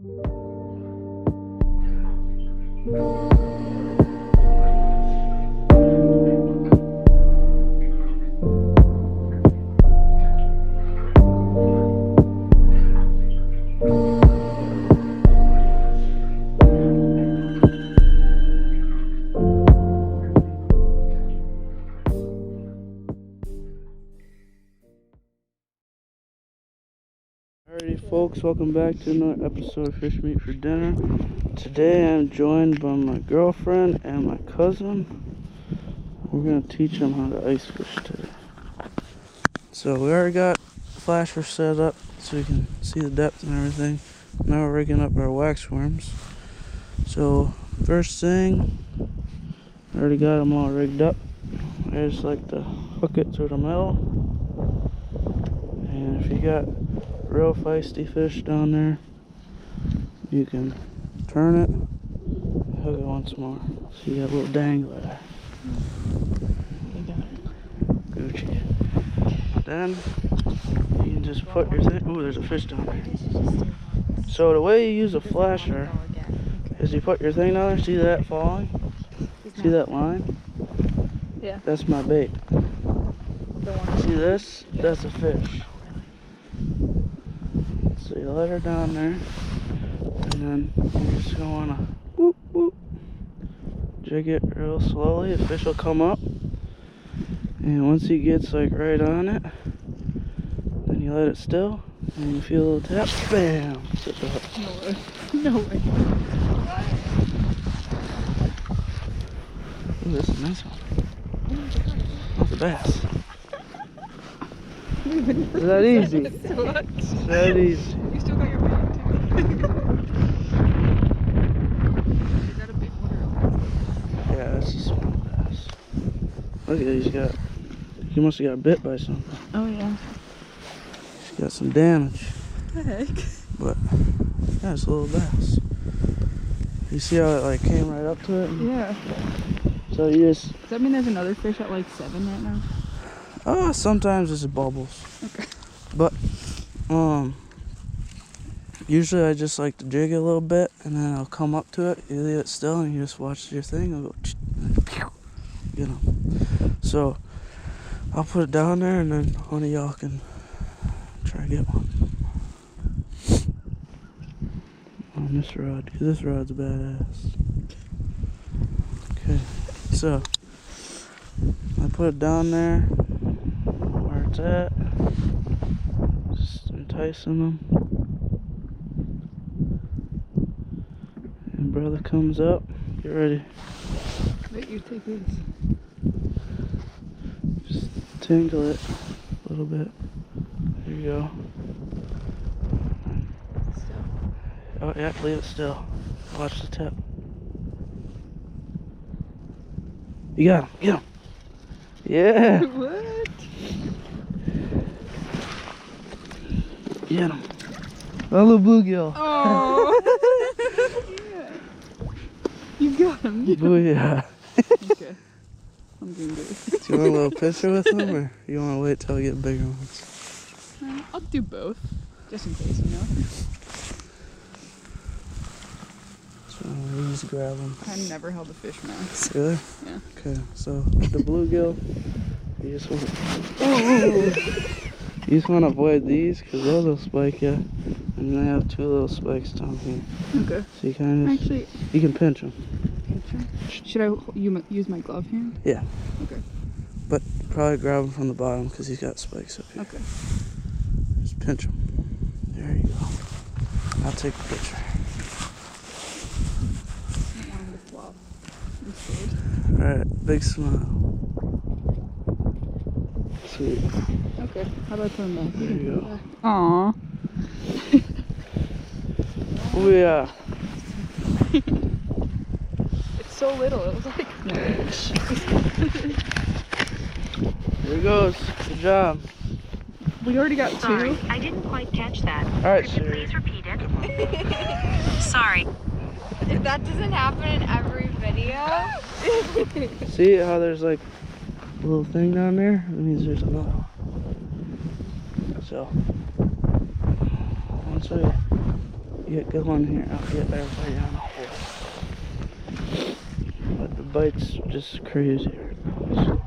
Alrighty folks, welcome back to another episode of Fish Meat for Dinner. Today I'm joined by my girlfriend and my cousin. We're going to teach them how to ice fish today. So we already got flasher set up so you can see the depth and everything. Now we're rigging up our wax worms. So first thing, I already got them all rigged up. I just like to hook it through the middle. And if you got real feisty fish down there, you can turn it and hook it once more. So you got a little dangler there. You got it. Gucci. Then you can just put your thing. Ooh, there's a fish down there. So the way you use a flasher is you put your thing down there. See that falling? See that line? Yeah. That's my bait. See this? That's a fish. So you let her down there, and then you're just going to whoop whoop, jig it real slowly. The fish will come up, and once he gets like right on it, then you let it still, and you feel a little tap, bam, sit up. No way. No way. Ooh, this is a nice one. That's a bass. Is that easy? Is that easy? You still got your bait too. Is that a big one? Yeah, that's a small bass. Look at it, he must have got bit by something. Oh yeah. He's got some damage. What the heck? But yeah, it's a little bass. You see how it like came right up to it? Yeah. So you just. Does that mean there's another fish at like 7 right now? Oh, sometimes it's bubbles. Okay. But usually I just like to jig it a little bit, and then I'll come up to it. You leave it still, and you just watch your thing. It'll go, you know. So I'll put it down there, and then one of y'all can try to get one on this rod, because this rod's badass. Okay, so I put it down there where it's at, just enticing them. And brother comes up, get ready. Wait, you take this. Just tingle it a little bit. There you go. Still. Oh yeah, leave it still. Watch the tip. You got him, get him. Yeah. What? Get him. A little bluegill. Oh. Yeah. You got him. Booyah. Okay. I'm doing good. Do you want a little picture with him, or you want to wait till I get bigger ones? I'll do both, just in case, you know. So easy grab them. I never held a fish, Max. Really? Yeah. Okay, so the bluegill, you just want you just want to avoid these because those will spike you, and they have two little spikes down here. Okay. So you kind of Actually, you can pinch them. should I use my glove hand? Yeah. Okay. But probably grab him from the bottom because he's got spikes up here. Okay. Just pinch him. There you go. I'll take a picture. I don't want him to flop. I'm scared. Alright, big smile. Sweet. Okay. How do I put him back? There you go. Aww. Oh yeah. It's so little. It was like. Here he goes. Good job. We already got Sorry, 2. I didn't quite catch that. Alright, Could you Siri. please repeat it? Sorry. If that doesn't happen in every video. See how there's like a little thing down there? That means there's another one. So once I get going here, I'll get everybody on the horse. But the bite's just crazy right now.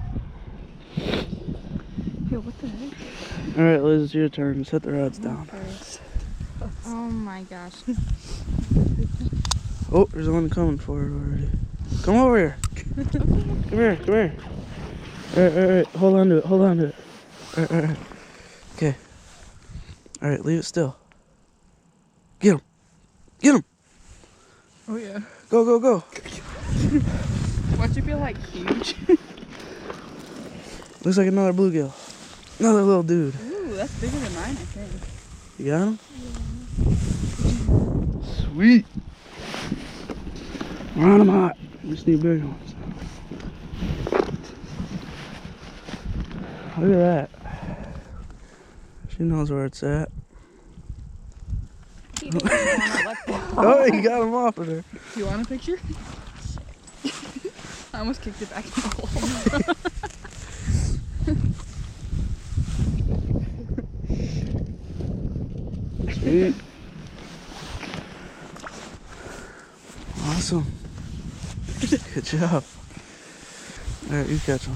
Yo, what the heck? Alright, Liz, it's your turn. Set the rods down. Oh my gosh. Oh, there's one coming for it already. Come over here. Come here, come here. Alright, hold on to it, hold on to it. Alright. Okay. Alright, leave it still. Get him. Get him. Oh yeah. Go, go, go. Why'd you feel like huge? Looks like another bluegill. Another little dude. Ooh, that's bigger than mine, I think. You got him? Yeah. Sweet. We're on them hot. We just need bigger ones. Look at that. She knows where it's at. Oh, you got him off of there. You want a picture? I almost kicked it back in the hole. Sweet. Awesome. Good job. Alright, you catch him.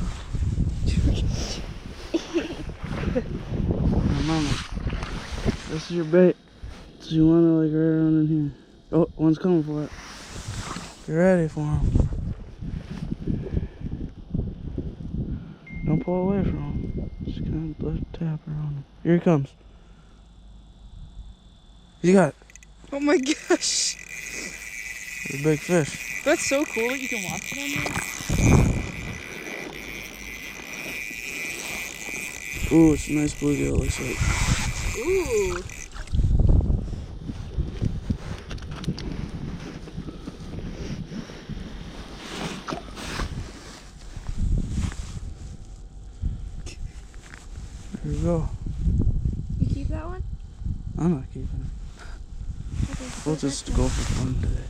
Remember, this is your bait. So you want to like right around in here. Oh, one's coming for it. Get ready for him. Don't pull away from him. Just kind of let it tap around him. Here he comes. You got it. Oh my gosh. It's a big fish. That's so cool that you can watch it on there. Ooh, it's a nice bluegill, it looks like. Ooh. Here we go. You keep that one? I'm not keeping it. We'll just go for fun today.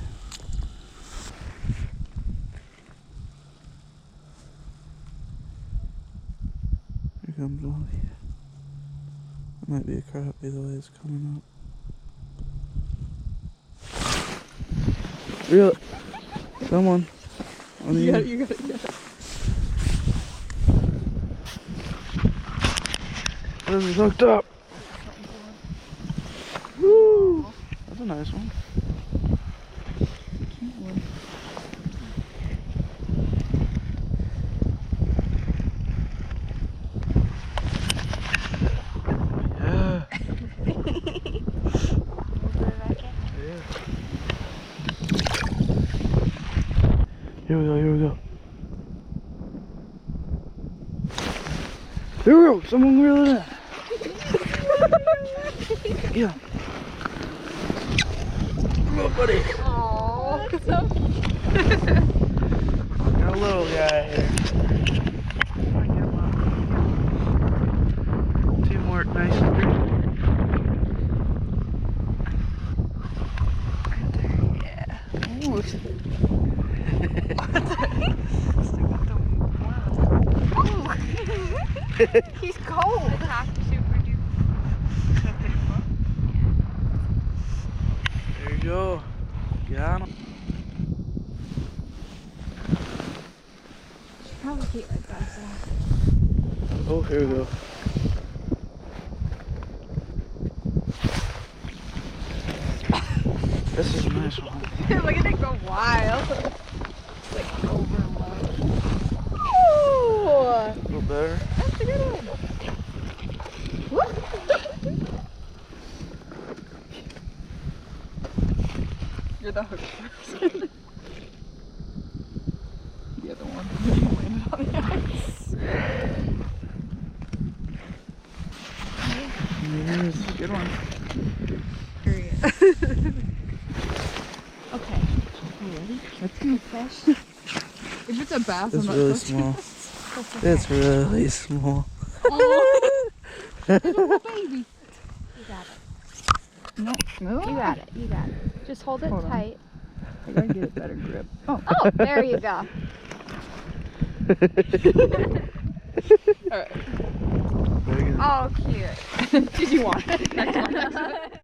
Here comes Molly. That might be a crap either way it's coming up. Reel it. Come on. You got it, you got it, you got it. This is hooked up. Woo! That's a nice one. Yeah. Here we go, here we go. Here we go, someone reel it in. Yeah. Come on, buddy. Aww. Got a little guy here. Teamwork, nice and good. Yeah. Ooh. He's cold. The top is super duper. There you go. Got him. Should probably keep like that. Oh, here we go. This is a nice one. Look at it go wild. It's like overload. Ooh! A little better. That's a good one. You're the hook person. The other one. You landed on the ice. Yes. Good one. Period. Okay. You ready? That's gonna fish. If it's a bass, It's I'm not really touching small. it. It's really small. Oh, little baby. You got it. No, no. You got it. You got it. Just hold it Hold on. tight. I gotta get a better grip. Oh, Oh, there you go. alright. Very good. Oh, cute. Did you want it? Next one.